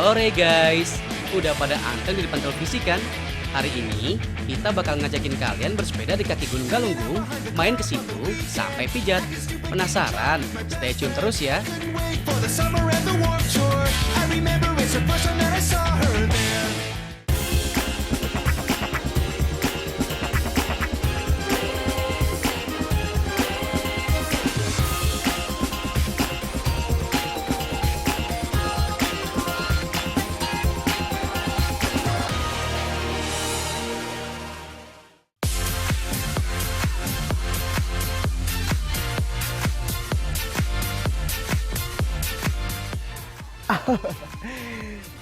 Sore guys, udah pada anteng di depan televisi kan? Hari ini kita bakal ngajakin kalian bersepeda di kaki Gunung Galunggung, main ke situ sampai pijat. Penasaran? Stay tune terus ya.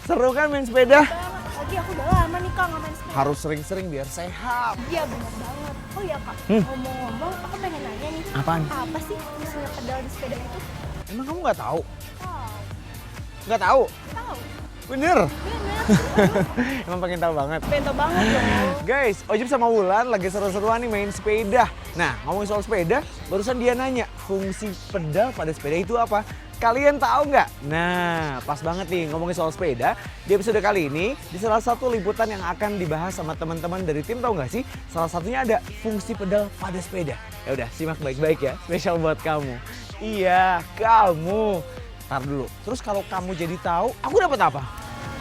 Seru kan main sepeda? Lagi aku udah lama nih Kak nggak main sepeda. Harus sering-sering biar sehat. Iya benar banget. Oh iya Kak, ngomong-ngomong aku pengen nanya nih. Apaan? Apa sih fungsinya pedal di sepeda itu? Emang kamu nggak tahu? Tahu. Nggak tahu? Tahu. Bener? Bener. Emang pengen tahu banget. Pengen tahu banget dong. Guys, Ojib sama Wulan lagi seru-seruan nih main sepeda. Nah, ngomongin soal sepeda, barusan dia nanya, fungsi pedal pada sepeda itu apa? Kalian tahu nggak? Nah, pas banget nih ngomongin soal sepeda. Di episode kali ini, di salah satu liputan yang akan dibahas sama teman-teman dari tim, tahu nggak sih? Salah satunya ada fungsi pedal pada sepeda. Ya udah, simak baik-baik ya, spesial buat kamu. Iya, kamu. Ntar dulu, terus kalau kamu jadi tahu, aku dapat apa?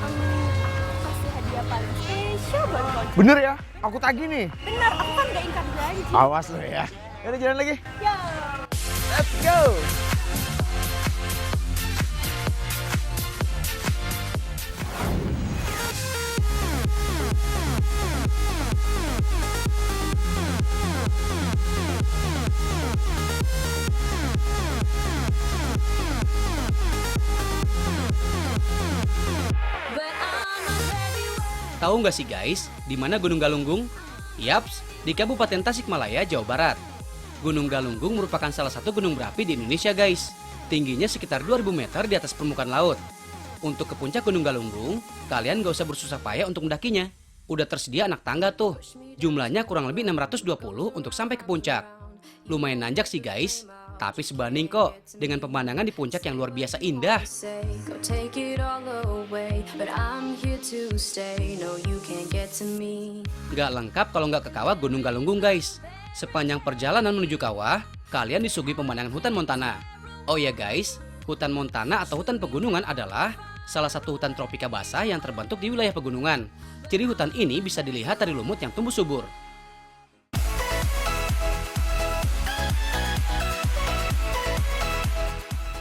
Kasih hadiah paling spesial buat kau. Bener ya, aku tagih nih. Bener, aku kan gak ingkar janji. Awas lo ya. Yaudah jalan lagi. Ya. Let's go. Tahu nggak sih guys, di mana Gunung Galunggung? Yaps, di Kabupaten Tasikmalaya, Jawa Barat. Gunung Galunggung merupakan salah satu gunung berapi di Indonesia guys. Tingginya sekitar 2000 meter di atas permukaan laut. Untuk ke puncak Gunung Galunggung, kalian gak usah bersusah payah untuk mendakinya. Udah tersedia anak tangga tuh. Jumlahnya kurang lebih 620 untuk sampai ke puncak. Lumayan nanjak sih guys, tapi sebanding kok dengan pemandangan di puncak yang luar biasa indah. Gak lengkap kalau nggak ke kawah Gunung Galunggung guys. Sepanjang perjalanan menuju kawah, kalian disuguhi pemandangan hutan montana. Oh ya guys, hutan montana atau hutan pegunungan adalah salah satu hutan tropika basah yang terbentuk di wilayah pegunungan. Ciri hutan ini bisa dilihat dari lumut yang tumbuh subur.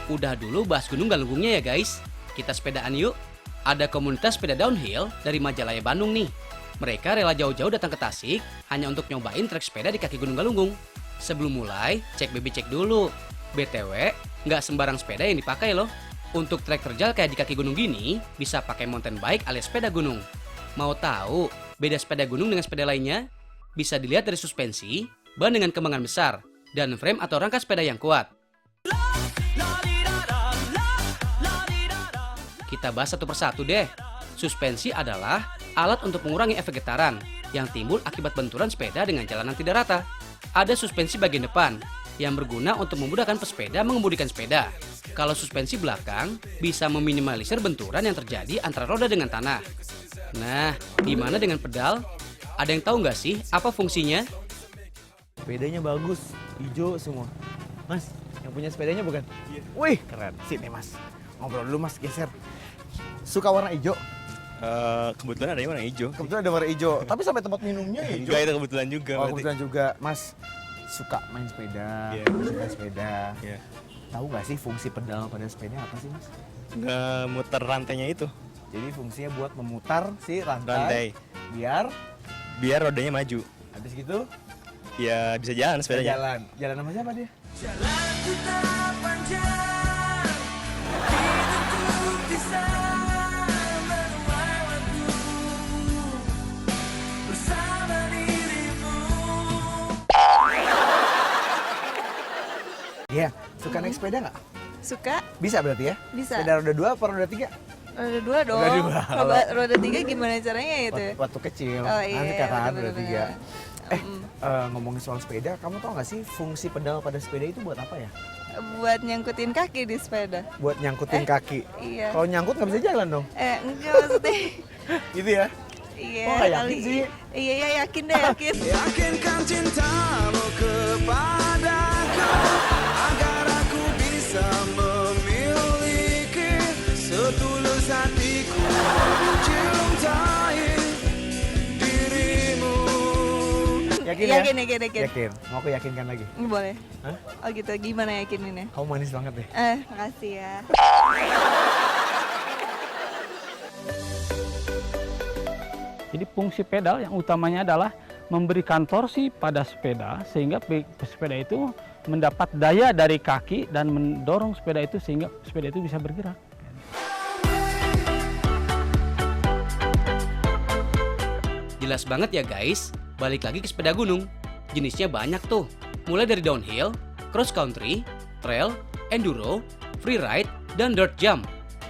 Udah dulu bahas Gunung Galunggungnya ya guys. Kita sepedaan yuk. Ada komunitas sepeda downhill dari Majalaya, Bandung nih. Mereka rela jauh-jauh datang ke Tasik hanya untuk nyobain trek sepeda di kaki Gunung Galunggung. Sebelum mulai, cek BB cek dulu. BTW, nggak sembarang sepeda yang dipakai loh. Untuk trek terjal kayak di kaki gunung gini, bisa pakai mountain bike alias sepeda gunung. Mau tahu beda sepeda gunung dengan sepeda lainnya? Bisa dilihat dari suspensi, ban dengan kembangan besar, dan frame atau rangka sepeda yang kuat. Kita bahas satu persatu deh. Suspensi adalah alat untuk mengurangi efek getaran yang timbul akibat benturan sepeda dengan jalanan tidak rata. Ada suspensi bagian depan yang berguna untuk memudahkan pesepeda mengemudikan sepeda. Kalau suspensi belakang bisa meminimalisir benturan yang terjadi antara roda dengan tanah. Nah, gimana dengan pedal? Ada yang tahu nggak sih apa fungsinya? Sepedanya bagus, hijau semua. Mas, yang punya sepedanya bukan? Iya. Wih, keren. Sini mas, ngobrol dulu mas, geser. Suka warna hijau? Kebetulan ada yang warna hijau. Kebetulan ada warna hijau, tapi sampai tempat minumnya hijau. Enggak, itu kebetulan juga. Oh, berarti. kebetulan juga. Mas, suka main sepeda, Iya. suka sepeda. Iya. Tahu nggak sih fungsi pedal pada sepeda apa sih mas? Nggak muter rantainya itu. Jadi fungsinya buat memutar si rantai, Rantai. biar Rodanya maju. habis gitu Ya bisa jalan kita sepedanya. jalan. Jalan sama siapa dia? Iya, suka naik sepeda nggak? Suka, Bisa berarti ya? bisa. Sepeda roda 2 apa roda 3? Roda 2 dong. Roda dua. Roda 3 gimana caranya itu? Waktu kecil, Oh nanti iya, kan roda bener-bener. 3. Ngomongin soal sepeda, kamu tau nggak sih fungsi pedal pada sepeda itu buat apa ya? Buat nyangkutin kaki di sepeda. Buat nyangkutin kaki. Iya. Kalau nyangkut nggak bisa jalan dong. Enggak maksudnya. Gitu ya? Iya. Oh, nggak yakin kali. sih. Iya, ya yakin deh, yakin. Yakinkan cintamu kepadaku agar aku bisa memiliki setulus hatiku cintai dirimu. Yakin ya? Yakin. Yakin. Mau aku yakinkan lagi. Boleh. Hah? Oh gitu, gimana yakininnya? Kamu manis banget deh. Makasih ya. Jadi fungsi pedal yang utamanya adalah memberikan torsi pada sepeda sehingga sepeda itu mendapat daya dari kaki dan mendorong sepeda itu sehingga sepeda itu bisa bergerak. Jelas banget ya guys, balik lagi ke sepeda gunung. Jenisnya banyak tuh, mulai dari downhill, cross country, trail, enduro, freeride, dan dirt jump.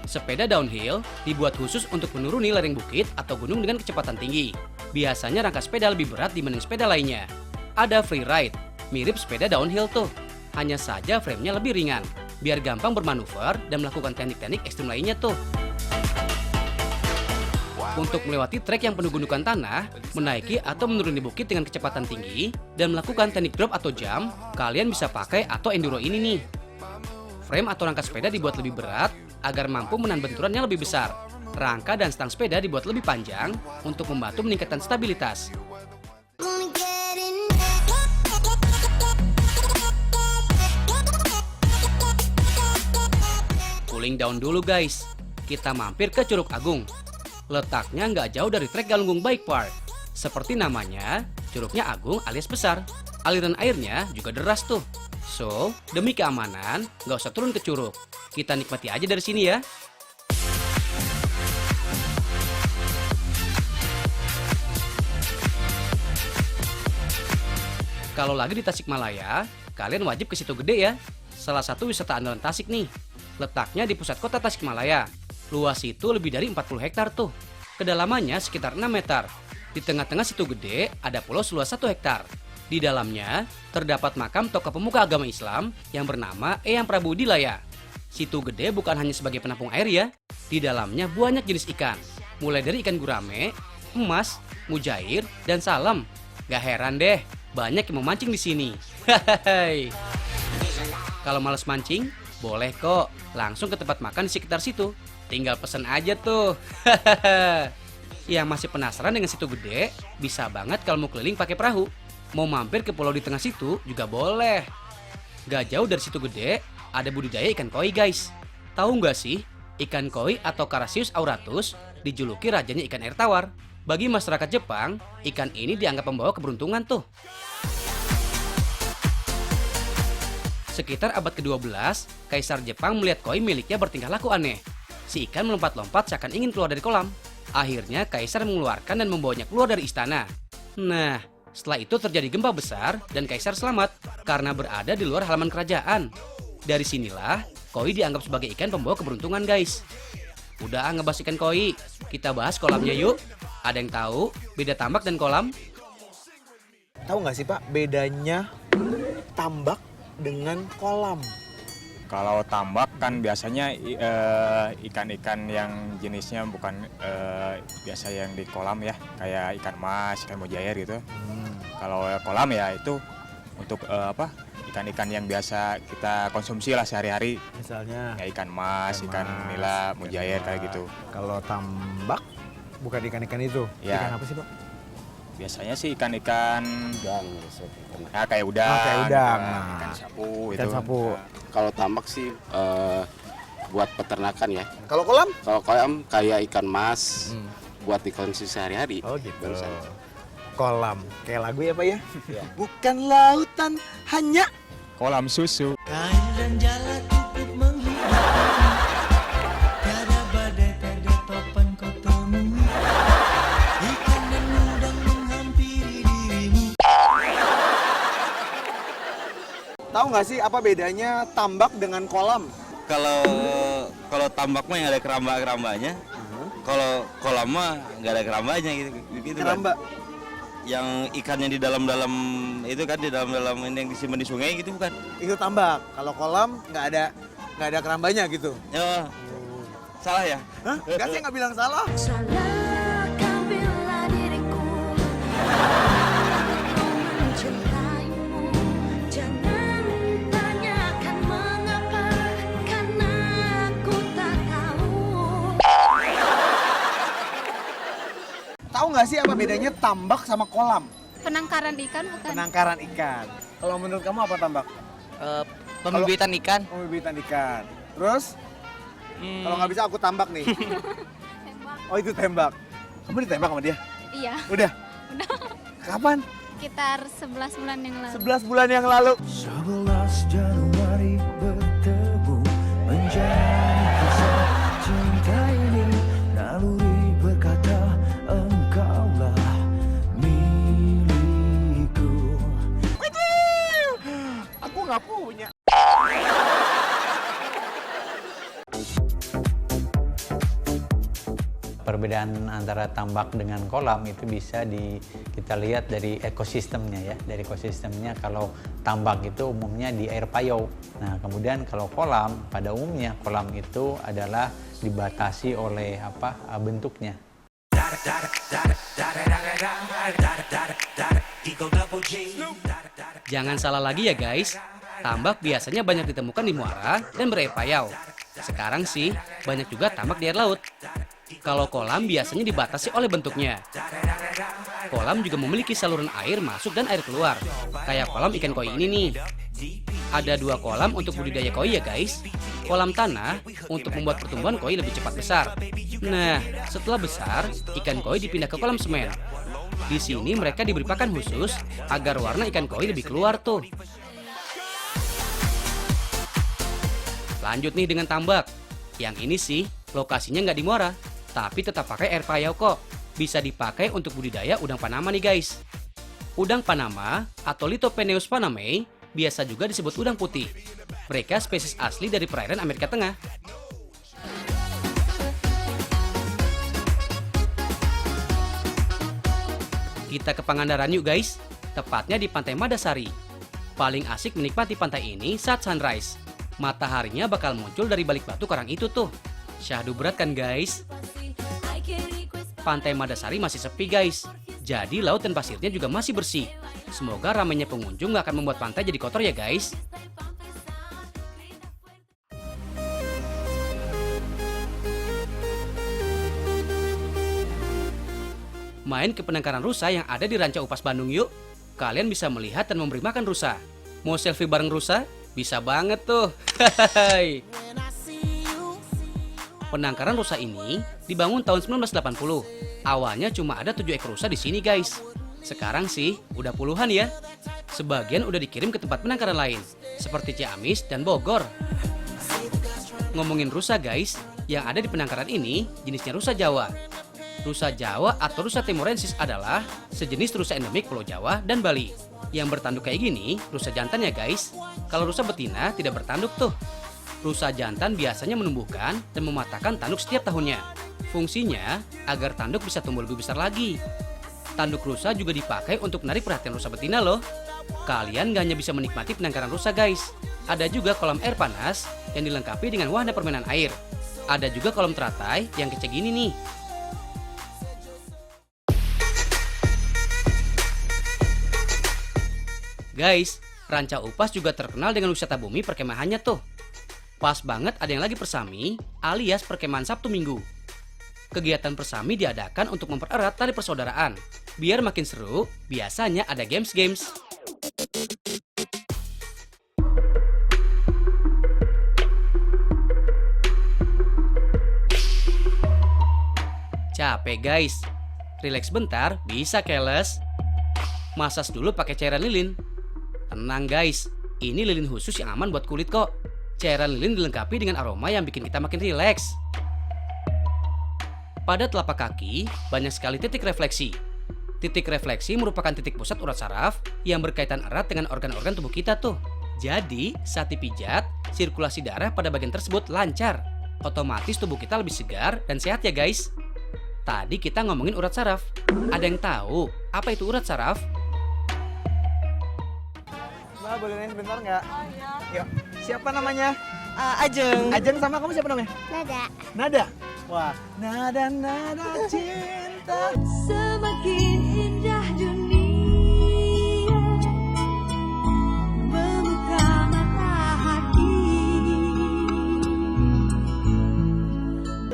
Sepeda downhill dibuat khusus untuk menuruni lereng bukit atau gunung dengan kecepatan tinggi. Biasanya rangka sepeda lebih berat dibanding sepeda lainnya. Ada freeride, mirip sepeda downhill tuh. Hanya saja frame-nya lebih ringan, biar gampang bermanuver dan melakukan teknik-teknik ekstrim lainnya tuh. Untuk melewati trek yang penuh gundukan tanah, menaiki atau menuruni bukit dengan kecepatan tinggi, dan melakukan teknik drop atau jump, kalian bisa pakai atau enduro ini nih. Frame atau rangka sepeda dibuat lebih berat agar mampu menahan benturan yang lebih besar. Rangka dan stang sepeda dibuat lebih panjang untuk membantu meningkatkan stabilitas. Cooling down dulu guys. Kita mampir ke Curug Agung. Letaknya nggak jauh dari trek Galunggung Bike Park. Seperti namanya, curugnya agung alias besar. Aliran airnya juga deras tuh. So, demi keamanan, nggak usah turun ke curug. Kita nikmati aja dari sini ya. Kalau lagi di Tasikmalaya, kalian wajib ke Situ Gede ya. Salah satu wisata andalan Tasik nih. Letaknya di pusat kota Tasikmalaya. Luas situ lebih dari 40 hektar tuh. Kedalamannya sekitar 6 meter. Di tengah-tengah Situ Gede ada pulau seluas 1 hektar. Di dalamnya terdapat makam tokoh pemuka agama Islam yang bernama Eyang Prabu Dilaya. Situ Gede bukan hanya sebagai penampung air ya. Di dalamnya banyak jenis ikan. Mulai dari ikan gurame, emas, mujair, dan salam. Gak heran deh, banyak yang memancing di sini. Hehehe. Kalau males mancing, boleh kok langsung ke tempat makan di sekitar situ. Tinggal pesen aja tuh. Yang masih penasaran dengan Situ Gede, bisa banget kalau mau keliling pakai perahu. Mau mampir ke pulau di tengah situ juga boleh. Gak jauh dari Situ Gede, ada budidaya ikan koi guys. Tahu nggak sih, ikan koi atau Carassius auratus dijuluki rajanya ikan air tawar. Bagi masyarakat Jepang, ikan ini dianggap membawa keberuntungan tuh. Sekitar abad ke-12, Kaisar Jepang melihat koi miliknya bertingkah laku aneh. Si ikan melompat-lompat seakan ingin keluar dari kolam. Akhirnya Kaisar mengeluarkan dan membawanya keluar dari istana. Nah, setelah itu terjadi gempa besar dan Kaisar selamat karena berada di luar halaman kerajaan. Dari sinilah koi dianggap sebagai ikan pembawa keberuntungan guys. Udah ngebahas ikan koi, kita bahas kolamnya yuk. Ada yang tahu beda tambak dan kolam? Tahu nggak sih Pak bedanya tambak dengan kolam? Kalau tambak kan biasanya ikan-ikan yang jenisnya bukan biasa yang di kolam ya, kayak ikan mas, ikan mujair gitu. Kalau kolam ya itu untuk ikan-ikan yang biasa kita konsumsi lah sehari-hari. Misalnya Kayak ikan mas, ikan nila, mujair kayak gitu. kalau tambak bukan ikan-ikan itu. Ya. Ikan apa sih Pak? Biasanya sih ikan-ikan ya kayak udang, Oh, kayak udang. ikan sapu Ikan itu. sapu. Kalau tambak sih buat peternakan ya. Kalau kolam? Kalau kolam kayak ikan mas, buat dikonsumsi sehari-hari. Oh gitu. Barusan. Kolam. Kayak lagu ya Pak ya? Bukan lautan, hanya Kolam susu. kain dan jala cukup menghibur. Tiada badai, tiada topan kau temui. Ikan dan udang menghampiri dirimu. Tahu nggak sih apa bedanya tambak dengan kolam? Kalau tambak mah yang ada keramba-kerambanya. Kalau kolam mah nggak ada kerambanya gitu. Bang. Keramba. yang ikannya di dalam-dalam itu kan, di dalam-dalam ini yang disimpan di sungai gitu bukan? Itu tambak. Kalau kolam nggak ada kerambanya gitu. Ya, salah ya? Hah? Enggak, saya nggak bilang salah. Salah kau bila diriku mencintaimu. Jangan tanyakan mengapa, karena aku tak tahu. Tahu nggak sih apa bedanya tambak sama kolam? Penangkaran ikan bukan? Penangkaran ikan. Kalau menurut kamu apa tambak? Pembibitan ikan. Pembibitan ikan. Terus? Kalau nggak bisa aku tambak nih. Oh itu tembak. Kamu ditembak sama dia? Iya, Udah? Kapan? sekitar 11 bulan yang lalu. 11 bulan yang lalu. 11 Januari bertemu menjadi kisah cinta ini. Naluri berkata engkaulah milikku. Aku nggak punya. Perbedaan antara tambak dengan kolam itu bisa kita lihat dari ekosistemnya ya. Dari ekosistemnya, kalau tambak itu umumnya di air payau. Nah, kemudian kalau kolam, pada umumnya kolam itu adalah dibatasi oleh bentuknya. Jangan salah lagi ya guys, tambak biasanya banyak ditemukan di muara dan berair payau. Sekarang sih banyak juga tambak di air laut. Kalau kolam biasanya dibatasi oleh bentuknya. Kolam juga memiliki saluran air masuk dan air keluar. Kayak kolam ikan koi ini nih. Ada 2 kolam untuk budidaya koi ya guys. Kolam tanah untuk membuat pertumbuhan koi lebih cepat besar. Nah, setelah besar, ikan koi dipindah ke kolam semen. Di sini mereka diberi pakan khusus agar warna ikan koi lebih keluar tuh. Lanjut nih dengan tambak. Yang ini sih lokasinya nggak di muara, tapi tetap pakai air payau kok. Bisa dipakai untuk budidaya udang Panama nih guys. Udang Panama atau Lithopeneus panamae biasa juga disebut udang putih. Mereka spesies asli dari perairan Amerika Tengah. Kita ke Pangandaran yuk guys, tepatnya di Pantai Madasari. Paling asik menikmati pantai ini saat sunrise. Mataharinya bakal muncul dari balik batu karang itu tuh. Syahdu berat kan guys? Pantai Madasari masih sepi guys. Jadi laut dan pasirnya juga masih bersih. Semoga ramainya pengunjung gak akan membuat pantai jadi kotor ya guys. Main ke penangkaran rusa yang ada di Ranca Upas Bandung yuk. Kalian bisa melihat dan memberi makan rusa. Mau selfie bareng rusa? Bisa banget tuh. Penangkaran rusa ini dibangun tahun 1980. Awalnya cuma ada 7 ekor rusa di sini guys. Sekarang sih udah puluhan ya. Sebagian udah dikirim ke tempat penangkaran lain, seperti Ciamis dan Bogor. Ngomongin rusa guys, yang ada di penangkaran ini jenisnya rusa Jawa. Rusa Jawa atau rusa timorensis adalah sejenis rusa endemik Pulau Jawa dan Bali. Yang bertanduk kayak gini, rusa jantan ya guys. Kalau rusa betina tidak bertanduk tuh. Rusa jantan biasanya menumbuhkan dan mematahkan tanduk setiap tahunnya. Fungsinya agar tanduk bisa tumbuh lebih besar lagi. Tanduk rusa juga dipakai untuk menarik perhatian rusa betina loh. Kalian gak hanya bisa menikmati penangkaran rusa guys. Ada juga kolam air panas yang dilengkapi dengan wahana permainan air. Ada juga kolam teratai yang kecil gini nih. Guys, Ranca Upas juga terkenal dengan wisata bumi perkemahannya tuh. Pas banget ada yang lagi persami alias perkemahan Sabtu Minggu. Kegiatan persami diadakan untuk mempererat tali persaudaraan. Biar makin seru, biasanya ada games-games. Capek guys, relax bentar bisa keles. Masas dulu pakai cairan lilin. Tenang guys, ini lilin khusus yang aman buat kulit kok. Cairan lilin dilengkapi dengan aroma yang bikin kita makin rileks. Pada telapak kaki, banyak sekali titik refleksi. Titik refleksi merupakan titik pusat urat saraf yang berkaitan erat dengan organ-organ tubuh kita tuh. Jadi, saat dipijat, sirkulasi darah pada bagian tersebut lancar. Otomatis tubuh kita lebih segar dan sehat ya guys. Tadi kita ngomongin urat saraf. Ada yang tahu apa itu urat saraf? Mbak, boleh nanya sebentar nggak? Oh iya. Yuk, siapa namanya? Ajeng. Ajeng, sama kamu siapa namanya? Nada. Nada. Wah, nada cinta. Semakin indah dunia membuka mata hati.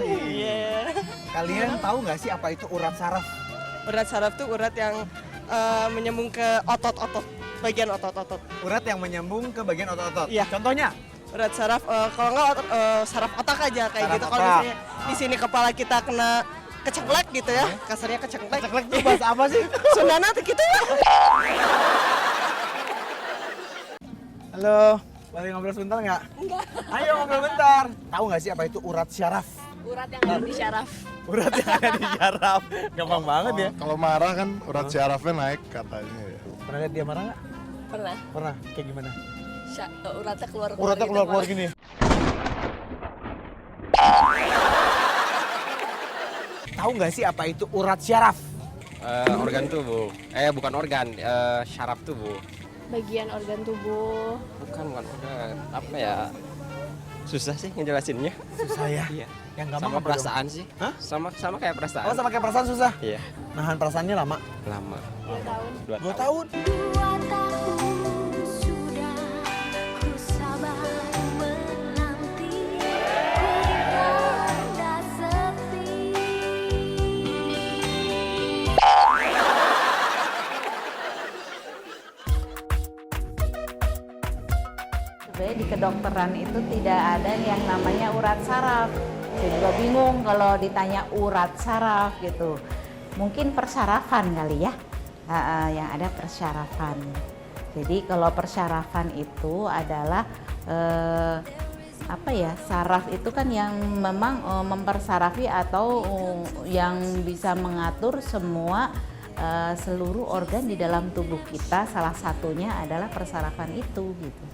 Iya. Kalian tahu nggak sih apa itu urat saraf? Urat saraf tuh urat yang menyambung ke otot-otot, bagian otot-otot. Urat yang menyambung ke bagian otot-otot. Iya. Contohnya? Urat saraf, kalau nggak saraf otak aja kayak Saraf gitu. Kalau otak. misalnya di sini kepala kita kena keceklek gitu ya, kasarnya keceklek. Keceklek itu bahasa apa sih? Sundana tuh gitu. Halo, boleh ngobrol sebentar nggak? Enggak. Ayo ngobrol bentar. Tahu nggak sih apa itu urat syaraf? Urat yang ada di syaraf. Urat yang ada di syaraf. Gampang banget ya. Kalau marah kan urat syarafnya naik katanya ya. Pernah lihat dia marah nggak? Pernah. Pernah. Kayak gimana? Uratnya keluar. Uratnya keluar gini. Tahu nggak sih apa itu urat syaraf? Organ tubuh. Bukan organ, syaraf tubuh. Bagian organ tubuh. Bukan organ. Apa ya? Susah sih ngejelasinnya. Susah ya? Iya. Yang gampang Sama apa perasaan dong? sih. Hah? Sama kayak perasaan. Oh, sama kayak perasaan susah? Iya. Nahan perasaannya lama? Lama. 2 tahun. 2 tahun? 2 tahun sudah ku sabar menanti, ku tanda sepi. Sebenarnya di kedokteran itu tidak ada yang namanya urat saraf. Saya juga bingung kalau ditanya urat saraf gitu. Mungkin persarafan kali ya, yang ada persyarafan. Jadi kalau persyarafan itu adalah saraf itu kan yang memang mempersarafi atau yang bisa mengatur semua seluruh organ di dalam tubuh kita. Salah satunya adalah persarafan itu gitu.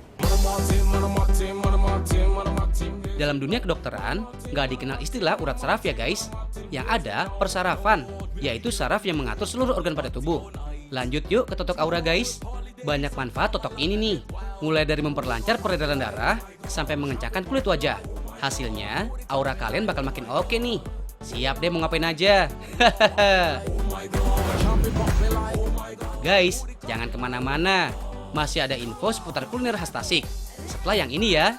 Dalam dunia kedokteran, nggak dikenal istilah urat saraf ya guys. Yang ada persarafan, yaitu saraf yang mengatur seluruh organ pada tubuh. Lanjut yuk ke totok aura guys. Banyak manfaat totok ini nih. Mulai dari memperlancar peredaran darah, sampai mengencangkan kulit wajah. Hasilnya, aura kalian bakal makin oke nih. Siap deh mau ngapain aja. Guys, jangan kemana-mana. Masih ada info seputar kuliner khas Tasik. Setelah yang ini ya.